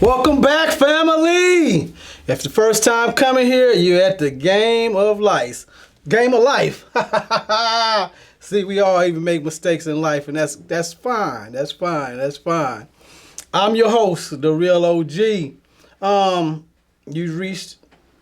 Welcome back, family. If the first time coming here, you're at the game of life. Game of life. See, we all even make mistakes in life, and that's fine. That's fine. That's fine. I'm your host, the real OG. You reached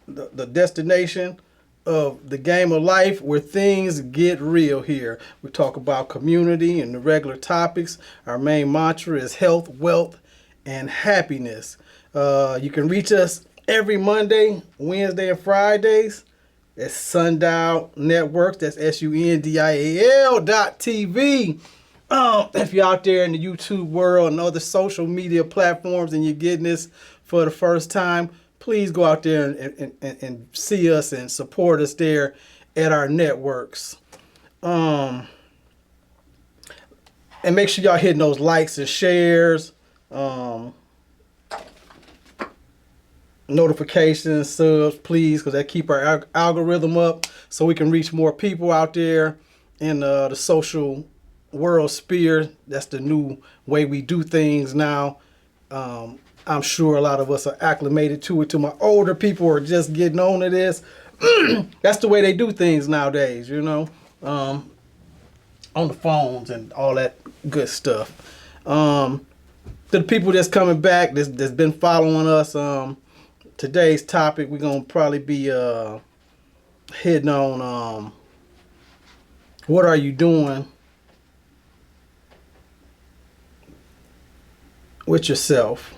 the destination of the game of life where things get real here. We talk about community and the regular topics. Our main mantra is health, wealth, and happiness. You can reach us every Monday, Wednesday, and Fridays. That's Sundial Networks. That's SUNDIAL.TV. If you're out there in the YouTube world and other social media platforms and you're getting this for the first time, please go out there and see us and support us there at our networks. And make sure y'all hitting those likes and shares. Notifications, subs, please, because that keep our algorithm up so we can reach more people out there in the social world sphere. That's the new way we do things now. I'm sure a lot of us are acclimated to it. To my older people are just getting on to this. That's the way they do things nowadays, on the phones and all that good stuff. To the people that's coming back, that's been following us, today's topic, we're going to probably be hitting on what are you doing with yourself.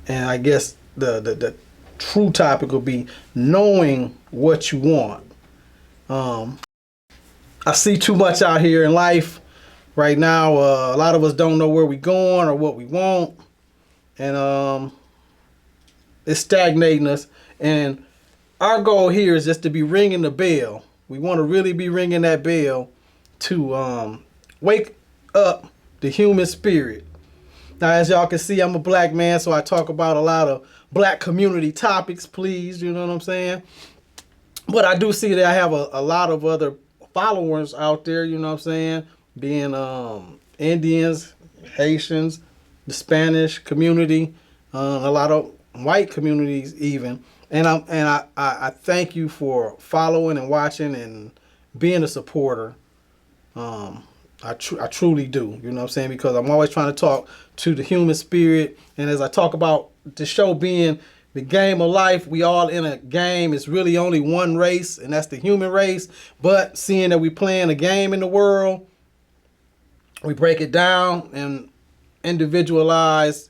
And I guess the true topic will be knowing what you want. I see too much out here in life right now. A lot of us don't know where we're going or what we want. And it's stagnating us. And our goal here is just to be ringing the bell. We want to really be ringing that bell to wake up the human spirit. Now, as y'all can see, I'm a black man, so I talk about a lot of black community topics, please, you know what I'm saying? But I do see that I have a lot of other followers out there, you know what I'm saying? Being Indians, Haitians, the Spanish community, a lot of white communities even. And I thank you for following and watching and being a supporter. I truly do, you know what I'm saying? Because I'm always trying to talk to the human spirit. And as I talk about the show being the game of life, we all in a game. It's really only one race, and that's the human race. But seeing that we playing a game in the world, we break it down and individualize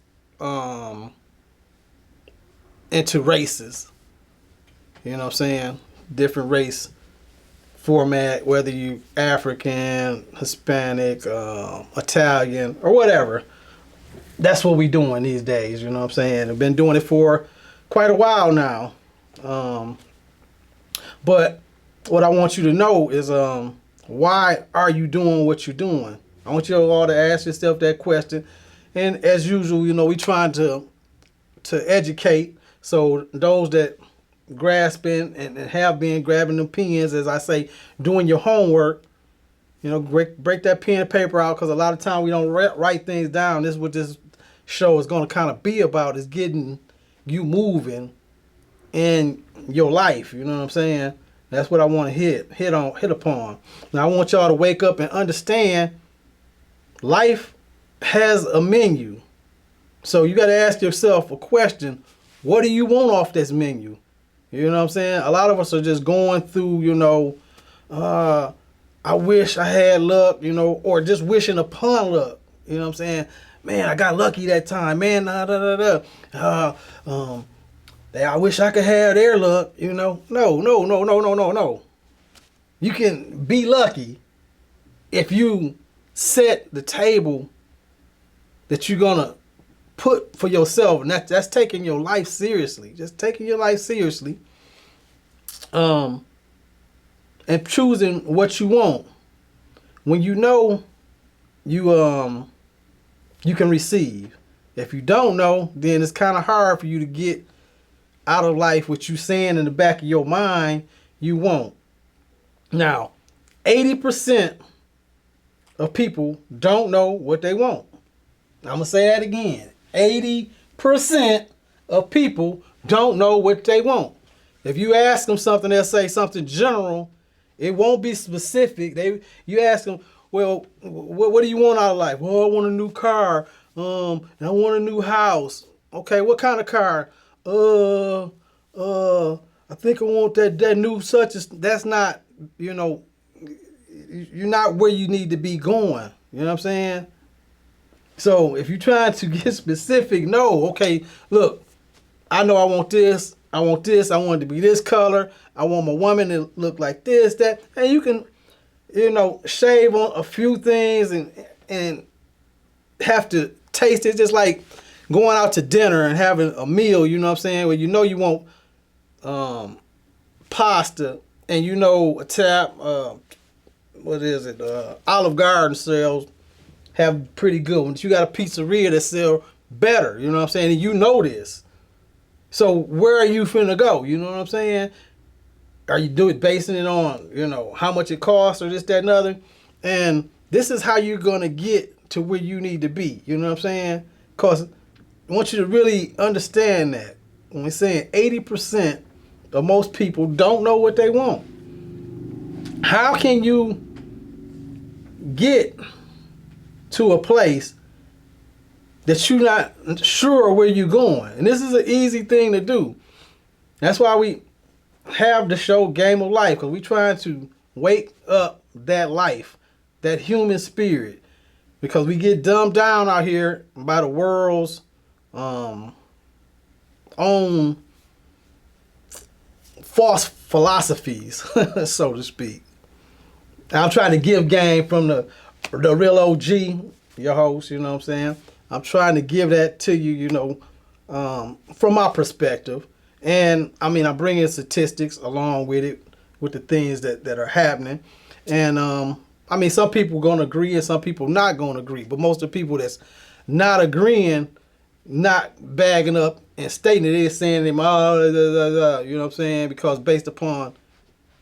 into races. You know what I'm saying? Different race format, whether you African, Hispanic, Italian, or whatever. That's what we doing these days, you know what I'm saying? I've been doing it for quite a while now. But what I want you to know is why are you doing what you're doing? I want you all to ask yourself that question. And as usual, we trying to educate. So those that grasping and have been grabbing them pens, as I say, doing your homework, break that pen and paper out, because a lot of time we don't write things down. This is what this show is going to kind of be about, is getting you moving in your life. You know what I'm saying? That's what I want to hit upon. Now I want y'all to wake up and understand life has a menu. So you got to ask yourself a question. What do you want off this menu? You know what I'm saying? A lot of us are just going through, I wish I had luck, or just wishing upon luck. You know what I'm saying? Man, I got lucky that time. Man, I wish I could have their luck, No. You can be lucky if you set the table that you're going to put for yourself, and that's taking your life seriously. Just taking your life seriously, and choosing what you want. When you know, you can receive. If you don't know, then it's kind of hard for you to get out of life what you saying in the back of your mind you want. Now, 80% of people don't know what they want. I'm going to say that again. 80% of people don't know what they want. If you ask them something, they'll say something general. It won't be specific. You ask them, well, what do you want out of life? Well, I want a new car. And I want a new house. Okay, what kind of car? I think I want that new such as. That's not, you're not where you need to be going. You know what I'm saying? So if you're trying to get specific, no, okay, look, I know I want this. I want this. I want it to be this color. I want my woman to look like this, that. And you can, shave on a few things and have to taste it. Just like going out to dinner and having a meal, you know what I'm saying? Where you want pasta and a tap, Olive Garden sells have pretty good ones. You got a pizzeria that sell better, you know what I'm saying? And you know this. So where are you finna go? You know what I'm saying? Are you basing it on, how much it costs or this, that, and other? And this is how you're gonna get to where you need to be. You know what I'm saying? Because I want you to really understand that when we're saying 80% of most people don't know what they want. How can you get to a place that you're not sure where you're going? And this is an easy thing to do. That's why we have the show Game of Life, because we're trying to wake up that life, that human spirit, because we get dumbed down out here by the world's own false philosophies, so to speak. I'm trying to give game from the real OG, your host, you know what I'm saying? I'm trying to give that to you, from my perspective. And I'm bringing statistics along with it, with the things that are happening. And some people going to agree and some people not going to agree. But most of the people that's not agreeing, not bagging up and stating it is saying them, you know what I'm saying? Because based upon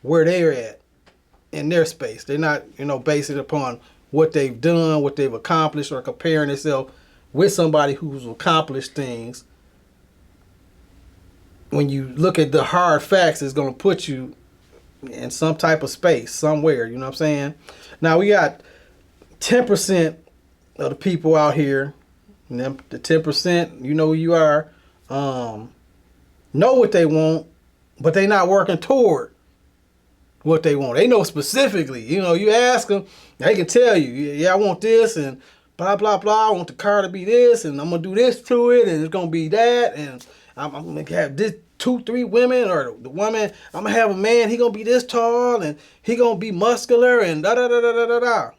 where they're at in their space, they're not, basing it upon what they've done, what they've accomplished, or comparing themselves with somebody who's accomplished things. When you look at the hard facts, it's going to put you in some type of space somewhere, you know what I'm saying? Now we got 10% of the people out here, and them, the 10%, you know who you are, know what they want, but they not working toward what they want. They know specifically, you ask them, they can tell you, yeah, I want this and blah, blah, blah. I want the car to be this and I'm going to do this to it and it's going to be that and I'm going to have this 2-3 women, or the woman, I'm going to have a man, he going to be this tall and he going to be muscular and da da da da da da da.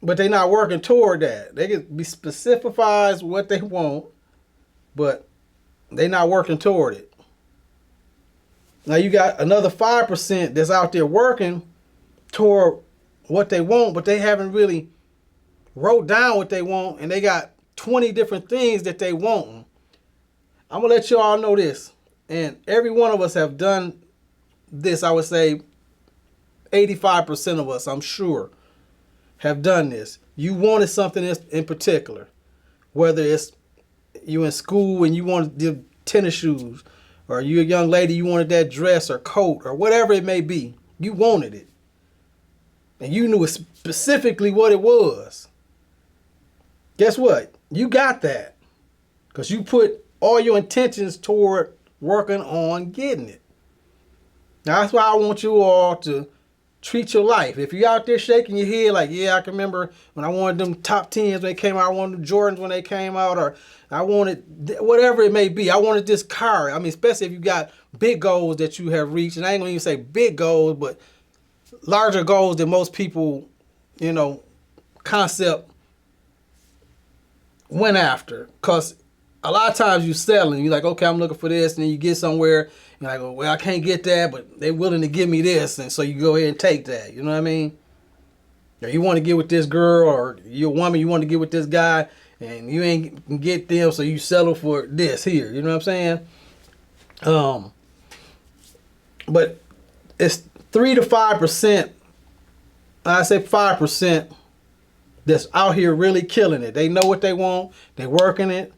But they not working toward that. They can be specifies what they want, but they not working toward it. Now you got another 5% that's out there working toward what they want, but they haven't really wrote down what they want, and they got 20 different things that they want. I'm going to let you all know this, and every one of us have done this. I would say 85% of us, I'm sure, have done this. You wanted something in particular, whether it's you in school and you wanted the tennis shoes, or you a young lady, you wanted that dress or coat or whatever it may be. You wanted it. And you knew specifically what it was. Guess what? You got that. Because you put all your intentions toward working on getting it. Now that's why I want you all to treat your life. If you're out there shaking your head like, yeah, I can remember when I wanted them top 10s when they came out, I wanted them Jordans when they came out, or I wanted whatever it may be. I wanted this car. Especially if you got big goals that you have reached. And I ain't going to even say big goals, but larger goals than most people, concept went after. Because a lot of times you selling, you're like, okay, I'm looking for this, and then you get somewhere, you're like, well, I can't get that, but they're willing to give me this, and so you go ahead and take that, you know what I mean? Or you want to get with this girl, or you're a woman, you want to get with this guy, and you ain't get them, so you settle for this here, you know what I'm saying? But it's 3 to 5%, I say 5%, that's out here really killing it. They know what they want, they working it,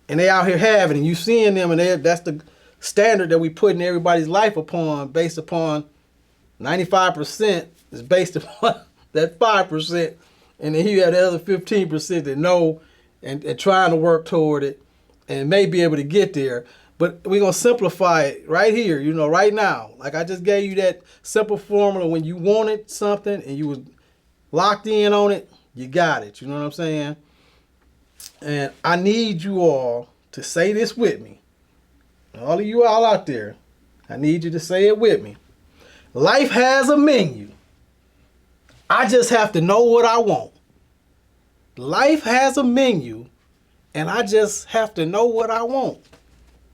and they out here having, and you seeing them, and that's the standard that we put in everybody's life upon, based upon 95% is based upon that 5%, and then you have the other 15% that know and trying to work toward it and may be able to get there. But we're going to simplify it right here, right now. Like I just gave you that simple formula. When you wanted something and you was locked in on it, you got it. You know what I'm saying? And I need you all to say this with me. All of you all out there, I need you to say it with me. Life has a menu. I just have to know what I want. Life has a menu, and I just have to know what I want.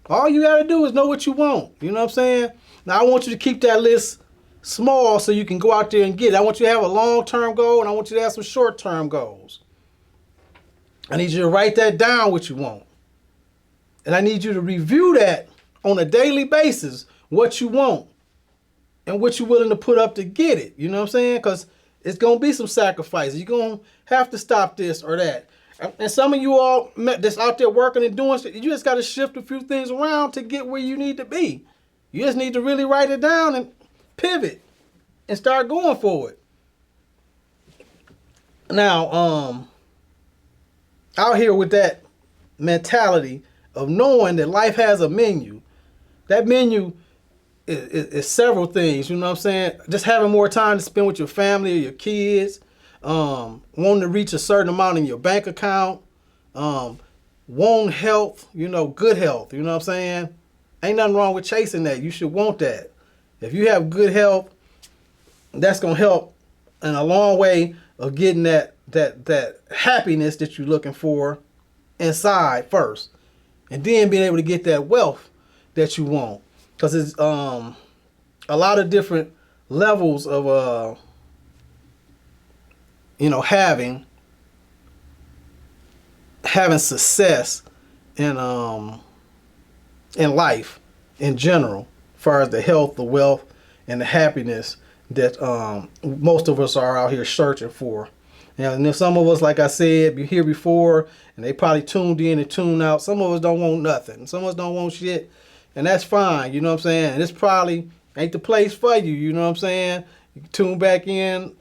All you got to do is know what you want. You know what I'm saying? Now, I want you to keep that list small so you can go out there and get it. I want you to have a long-term goal, and I want you to have some short-term goals. I need you to write that down, what you want. And I need you to review that on a daily basis, what you want and what you're willing to put up to get it. You know what I'm saying? Because it's going to be some sacrifices. You're going to have to stop this or that. And some of you all that's out there working and doing shit, you just got to shift a few things around to get where you need to be. You just need to really write it down and pivot and start going for it. Now, out here with that mentality of knowing that life has a menu, that menu is several things, you know what I'm saying? Just having more time to spend with your family or your kids, wanting to reach a certain amount in your bank account, wanting health, good health, you know what I'm saying? Ain't nothing wrong with chasing that. You should want that. If you have good health, that's going to help in a long way of getting that happiness that you're looking for inside first. And then being able to get that wealth that you want. Because it's a lot of different levels of, having success in life in general, as far as the health, the wealth, and the happiness that most of us are out here searching for. And then some of us, like I said, be here before, and they probably tuned in and tuned out. Some of us don't want nothing. Some of us don't want shit. And that's fine, you know what I'm saying? And this probably ain't the place for you, you know what I'm saying? You can tune back in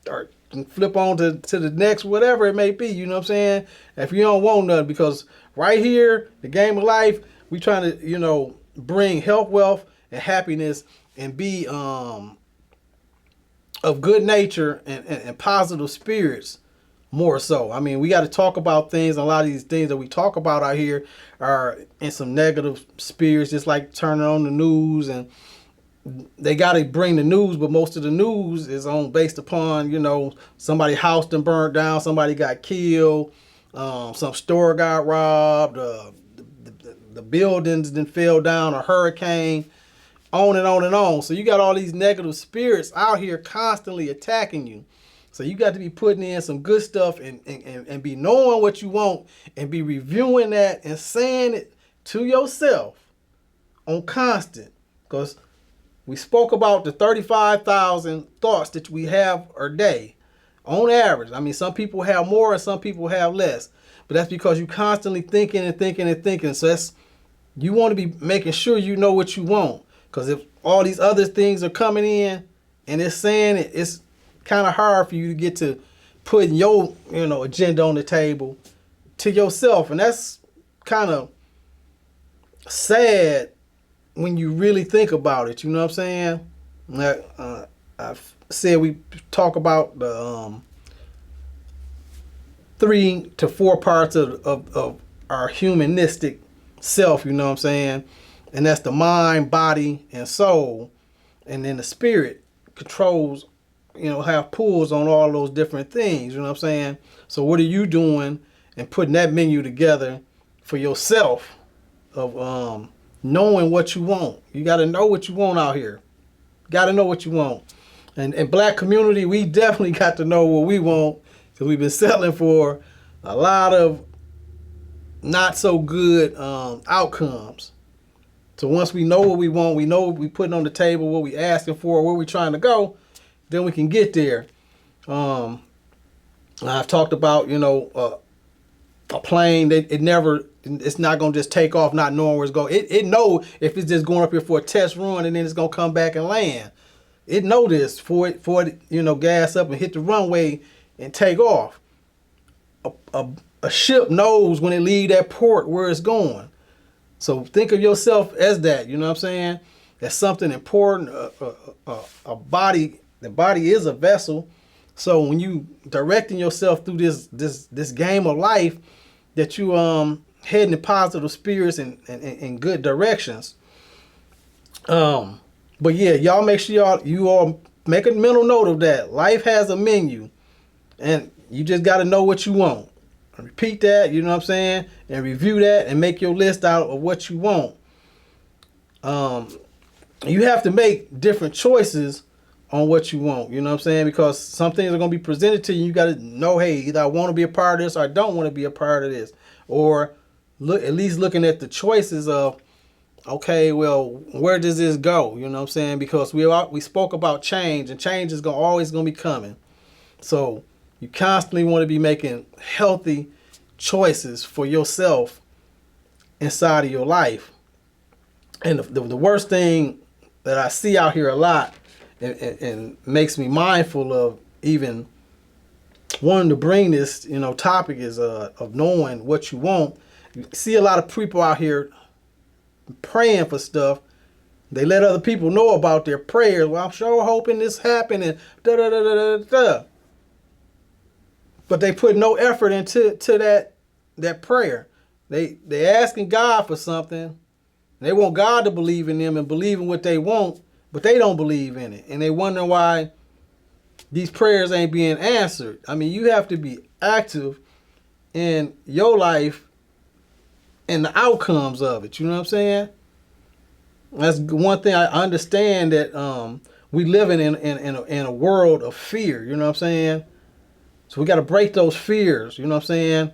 or flip on to the next, whatever it may be, you know what I'm saying? If you don't want nothing, because right here, the game of life, we trying to, bring health, wealth, and happiness and be of good nature and positive spirits more so. I mean, we got to talk about things. A lot of these things that we talk about out here are in some negative spirits, just like turning on the news, and they got to bring the news, but most of the news is based upon, somebody's house done burnt down, somebody got killed, some store got robbed, the buildings then fell down, a hurricane, on and on and on. So you got all these negative spirits out here constantly attacking you. So you got to be putting in some good stuff and be knowing what you want and be reviewing that and saying it to yourself on constant. Because we spoke about the 35,000 thoughts that we have a day on average. I mean, some people have more and some people have less. But that's because you're constantly thinking and thinking and thinking. So you want to be making sure you know what you want. Because if all these other things are coming in and it's saying it's kind of hard for you to get to putting your, agenda on the table to yourself. And that's kind of sad when you really think about it. You know what I'm saying? I've said we talk about the 3 to 4 parts of our humanistic self, you know what I'm saying? And that's the mind, body, and soul. And then the spirit controls, have pulls on all those different things, you know what I'm saying? So what are you doing and putting that menu together for yourself of knowing what you want? You got to know what you want out here. Got to know what you want. And in black community, we definitely got to know what we want, because we've been settling for a lot of not so good outcomes. So once we know what we want, we know what we putting on the table, what we asking for, where we trying to go, then we can get there. I've talked about, a plane that it's not gonna just take off not knowing where it's going. It know if it's just going up here for a test run and then it's gonna come back and land. It know this for it gas up and hit the runway and take off. A ship knows when it leave that port where it's going. So think of yourself as that. You know what I'm saying? That's something important. A body. The body is a vessel. So when you directing yourself through this game of life, that you heading in positive spirits and in good directions. But yeah, y'all make sure you all make a mental note of that. Life has a menu, and you just got to know what you want. Repeat that, you know what I'm saying, and review that and make your list out of what you want. You have to make different choices on what you want, you know what I'm saying, because some things are going to be presented to you. You got to know, hey, either I want to be a part of this or I don't want to be a part of this. Or at least looking at the choices of, okay, well, where does this go? You know what I'm saying? Because we spoke about change, and change is always going to be coming. So you constantly want to be making healthy choices for yourself inside of your life. And the worst thing that I see out here a lot and makes me mindful of even wanting to bring this, topic is of knowing what you want. You see a lot of people out here praying for stuff. They let other people know about their prayers. Well, I'm sure hoping this happened and da da da da da da. But they put no effort into that prayer. They asking God for something. They want God to believe in them and believe in what they want, but they don't believe in it. And they wonder why these prayers ain't being answered. I mean, you have to be active in your life and the outcomes of it. You know what I'm saying? That's one thing I understand, that we living in a world of fear. You know what I'm saying? So we got to break those fears. You know what I'm saying?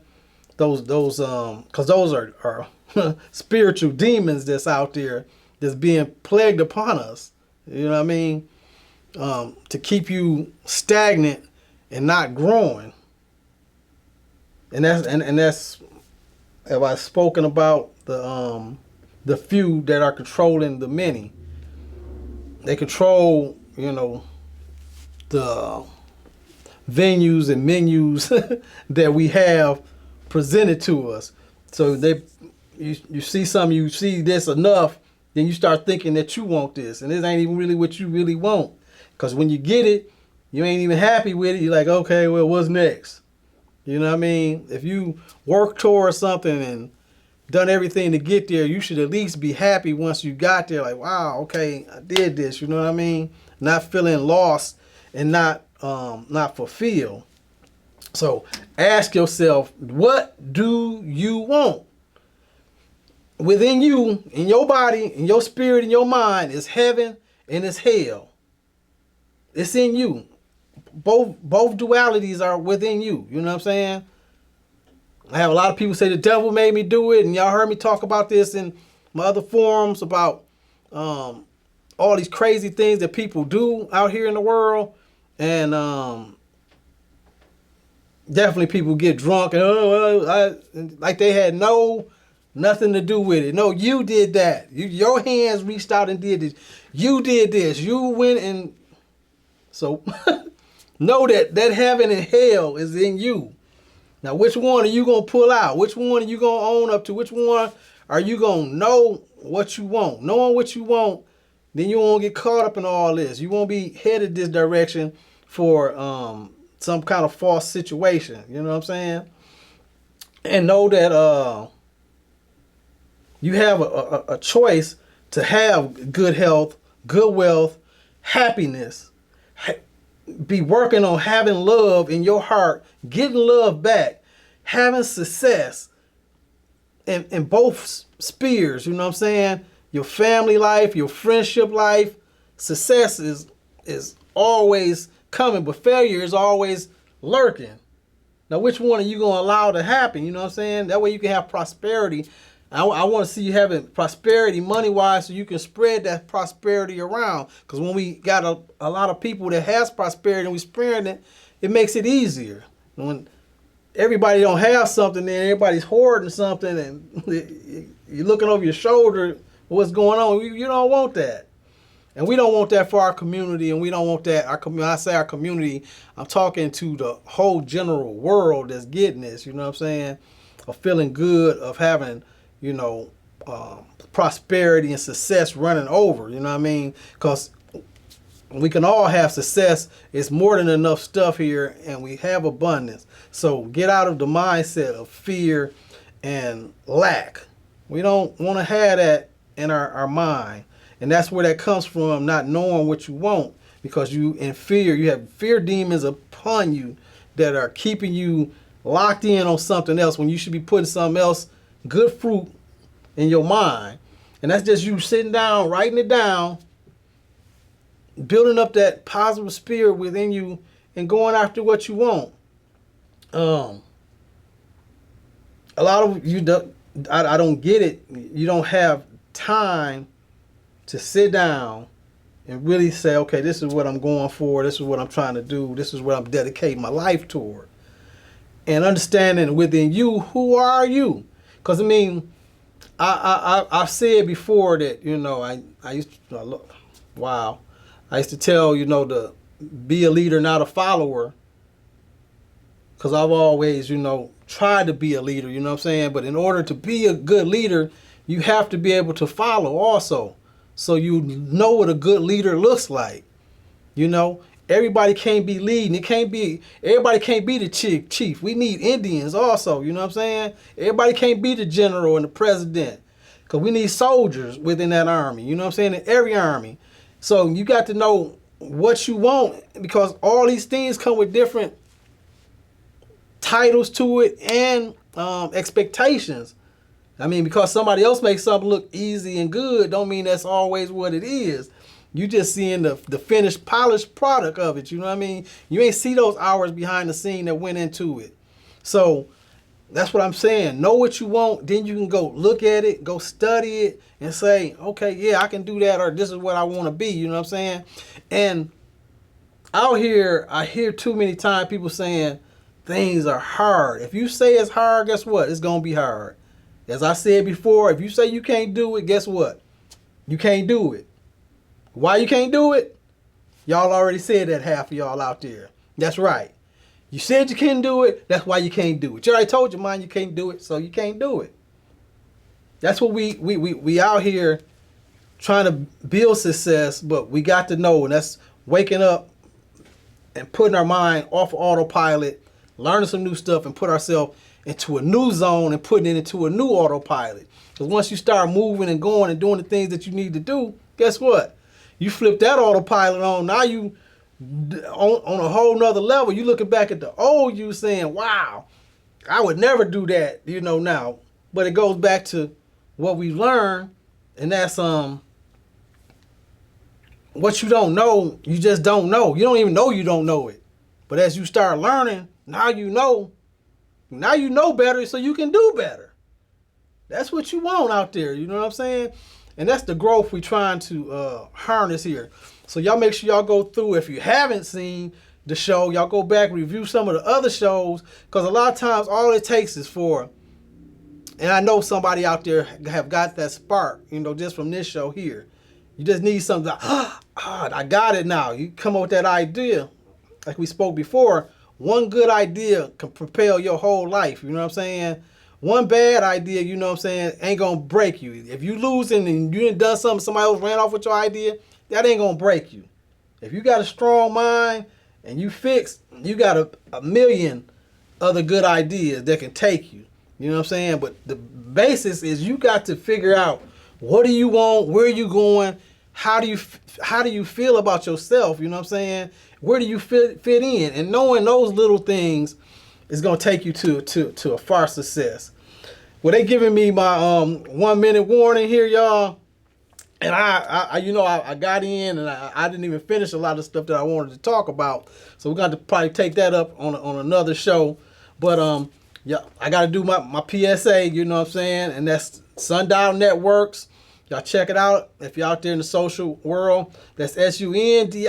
Those because those are spiritual demons that's out there that's being plagued upon us. You know what I mean? To keep you stagnant and not growing. And that's have I spoken about the few that are controlling the many. They control, the venues and menus that we have presented to us. So you see something, you see this enough, then you start thinking that you want this, and this ain't even really what you really want. Because when you get it, you ain't even happy with it. You're like, okay, well, what's next? You know what I mean? If you work towards something and done everything to get there, you should at least be happy once you got there. Like, wow, okay, I did this. You know what I mean? Not feeling lost and not fulfilled. So ask yourself, what do you want? Within you, in your body, in your spirit, in your mind, is heaven and it's hell. It's in you. Both dualities are within you. You know what I'm saying? I have a lot of people say the devil made me do it, and y'all heard me talk about this in my other forums about all these crazy things that people do out here in the world, and definitely people get drunk and like they had nothing to do with it. No, you did that. Your hands reached out and did this. You did this. You went and so know that heaven and hell is in you. Now, which one are you going to pull out? Which one are you going to own up to? Which one are you going to know what you want? Knowing what you want, then you won't get caught up in all this. You won't be headed this direction for some kind of false situation. You know what I'm saying? And know that you have a choice to have good health, good wealth, happiness. Be working on having love in your heart, getting love back, having success in both spheres. You know what I'm saying? Your family life, your friendship life. Success is always coming, but failure is always lurking. Now, which one are you going to allow to happen? You know what I'm saying? That way you can have prosperity. I want to see you having prosperity money-wise so you can spread that prosperity around. Because when we got a lot of people that has prosperity and we spreading it, it makes it easier. When everybody don't have something, then everybody's hoarding something, and you're looking over your shoulder. What's going on? You don't want that. And we don't want that for our community, and we don't want that. When I say our community, I'm talking to the whole general world that's getting this, you know what I'm saying? Of feeling good, of having, you know, prosperity and success running over, you know what I mean? Because we can all have success. It's more than enough stuff here, and we have abundance. So get out of the mindset of fear and lack. We don't want to have that in our mind. And that's where that comes from, not knowing what you want, because you in fear, you have fear demons upon you that are keeping you locked in on something else when you should be putting something else, good fruit, in your mind. And that's just you sitting down, writing it down, building up that positive spirit within you and going after what you want. A lot of you, I don't get it. You don't have time to sit down and really say, okay, this is what I'm going for. This is what I'm trying to do. This is what I'm dedicating my life toward. And understanding within you, who are you? Because, I mean, I've said before that, you know, I used to, wow. I used to tell, you know, to be a leader, not a follower. Because I've always, you know, tried to be a leader, you know what I'm saying? But in order to be a good leader, you have to be able to follow also. So you know what a good leader looks like. You know, everybody can't be leading. Everybody can't be the chief. We need Indians also, you know what I'm saying? Everybody can't be the general and the president. Because we need soldiers within that army, you know what I'm saying? In every army. So you got to know what you want, because all these things come with different titles to it and expectations. I mean, because somebody else makes something look easy and good, don't mean that's always what it is. You just seeing the finished, polished product of it. You know what I mean? You ain't see those hours behind the scene that went into it. So that's what I'm saying. Know what you want, then you can go look at it, go study it, and say, okay, yeah, I can do that, or this is what I want to be. You know what I'm saying? And out here, I hear too many times people saying things are hard. If you say it's hard, guess what? It's going to be hard. As I said before, if you say you can't do it, guess what? You can't do it. Why you can't do it? Y'all already said that, half of y'all out there. That's right. You said you couldn't do it, that's why you can't do it. You already told your mind you can't do it, so you can't do it. That's what we out here trying to build success, but we got to know, and that's waking up and putting our mind off autopilot, learning some new stuff, and put ourselves into a new zone and putting it into a new autopilot. Because once you start moving and going and doing the things that you need to do, guess what? You flip that autopilot on. Now you on a whole nother level. You looking back at the old you saying, wow, I would never do that, you know, now. But it goes back to what we learned, and that's what you don't know, you just don't know. You don't even know you don't know it. But as you start learning, now you know. Now you know better, so you can do better. That's what you want out there, you know what I'm saying? And that's the growth we're trying to harness here. So y'all make sure y'all go through. If you haven't seen the show, y'all go back, review some of the other shows, because a lot of times all it takes is for, and I know somebody out there have got that spark, you know, just from this show here. You just need something, I got it now. You come up with that idea, like we spoke before. One good idea can propel your whole life, you know what I'm saying? One bad idea, you know what I'm saying, ain't gonna break you. If you losing and you done something, somebody else ran off with your idea, that ain't gonna break you. If you got a strong mind and you fixed, you got a million other good ideas that can take you. You know what I'm saying? But the basis is you got to figure out, what do you want, where are you going, how do you feel about yourself, you know what I'm saying? Where do you fit in? And knowing those little things is going to take you to a far success. Well, they giving me my 1 minute warning here, y'all. And I got in and I didn't even finish a lot of stuff that I wanted to talk about. So we're going to probably take that up on another show. But yeah, I got to do my PSA, you know what I'm saying? And that's Sundial Networks. Y'all check it out if you're out there in the social world. That's SUNDIAL.TV.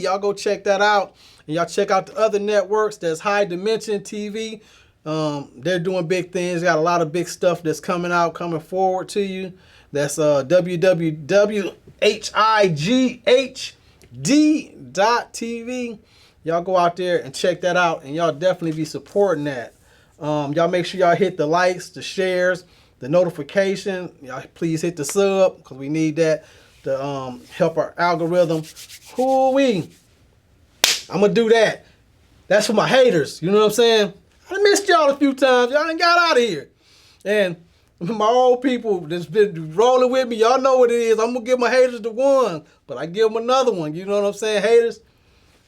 Y'all go check that out. And y'all check out the other networks. There's High Dimension TV. They're doing big things. Got a lot of big stuff that's coming out, coming forward to you. That's www.highghd.tv. Y'all go out there and check that out, and y'all definitely be supporting that. Y'all make sure y'all hit the likes, the shares, the notification. Y'all please hit the sub, because we need that to help our algorithm. Hoo-wee. I'm going to do that. That's for my haters. You know what I'm saying? I missed y'all a few times. Y'all done got out of here. And my old people that's been rolling with me, y'all know what it is. I'm going to give my haters the one, but I give them another one. You know what I'm saying? Haters,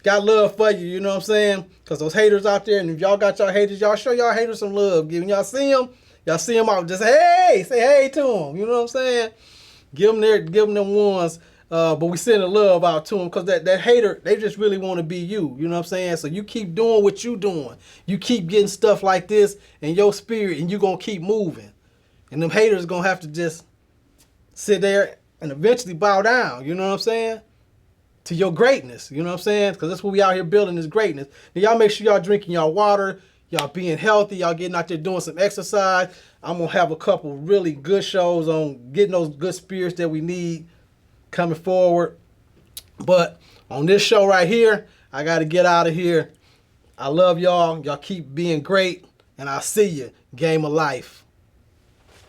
got love for you. You know what I'm saying? Because those haters out there, and if y'all got y'all haters, y'all show y'all haters some love. When y'all see them out, just say hey to them. You know what I'm saying? Give them them ones. But we sending love out to them, because that hater, they just really want to be you. You know what I'm saying? So you keep doing what you doing. You keep getting stuff like this in your spirit, and you going to keep moving. And them haters going to have to just sit there and eventually bow down. You know what I'm saying? To your greatness. You know what I'm saying? Because that's what we out here building, is greatness. Now y'all make sure y'all drinking y'all water. Y'all being healthy. Y'all getting out there doing some exercise. I'm going to have a couple really good shows on getting those good spirits that we need coming forward. But on this show right here, I got to get out of here. I love y'all. Y'all keep being great. And I'll see you. Game of Life.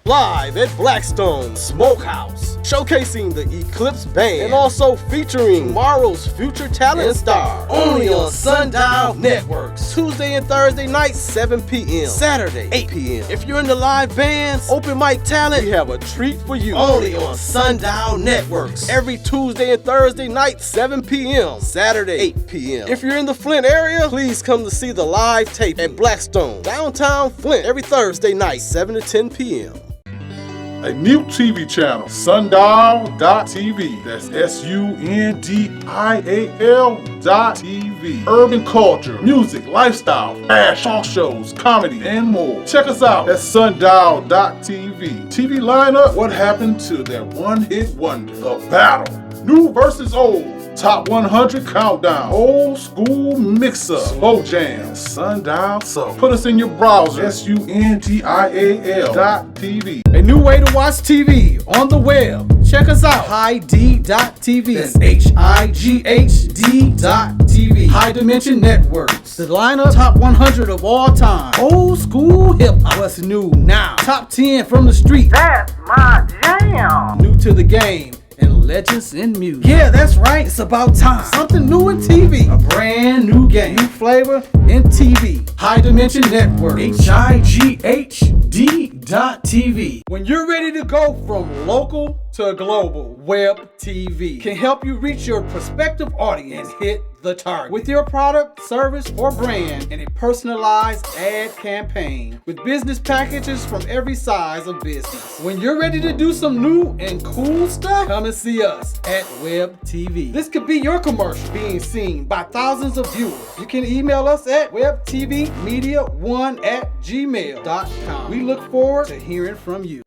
Live at Blackstone Smokehouse, showcasing the Eclipse Band and also featuring tomorrow's future talent star, only on Sundial Networks. Tuesday and Thursday nights, 7 p.m. Saturday, 8 p.m. If you're in the live bands, open mic talent, we have a treat for you, only on Sundial Networks. Every Tuesday and Thursday night, 7 p.m. Saturday, 8 p.m. If you're in the Flint area, please come to see the live tape at Blackstone, downtown Flint, every Thursday night, 7 to 10 p.m. A new TV channel, Sundial.tv. That's SUNDIAL.tv. Urban culture, music, lifestyle, fashion, talk shows, comedy, and more. Check us out at Sundial.tv. TV lineup, what happened to that one-hit wonder? The Battle. New versus old. Top 100 countdown. Old school mix-up. Slow jam. Sundial. So put us in your browser. SUNDIAL.tv. A new way to watch TV on the web. Check us out. HighD.tv. That's HIGHD.tv. High Dimension Networks. The lineup, top 100 of all time. Old school hip hop. What's new now? Top 10 from the street. That's my jam. New to the game. And legends in music. Yeah, that's right. It's about time. Something new in TV. A brand new game. New flavor in TV. High Dimension Network. HIGHD.tv. When you're ready to go from local to global, Web TV can help you reach your prospective audience and hit the target with your product, service, or brand in a personalized ad campaign with business packages from every size of business. When you're ready to do some new and cool stuff, come and see us at Web TV. This could be your commercial being seen by thousands of viewers. You can email us at webtvmedia1@gmail.com. We look forward to hearing from you.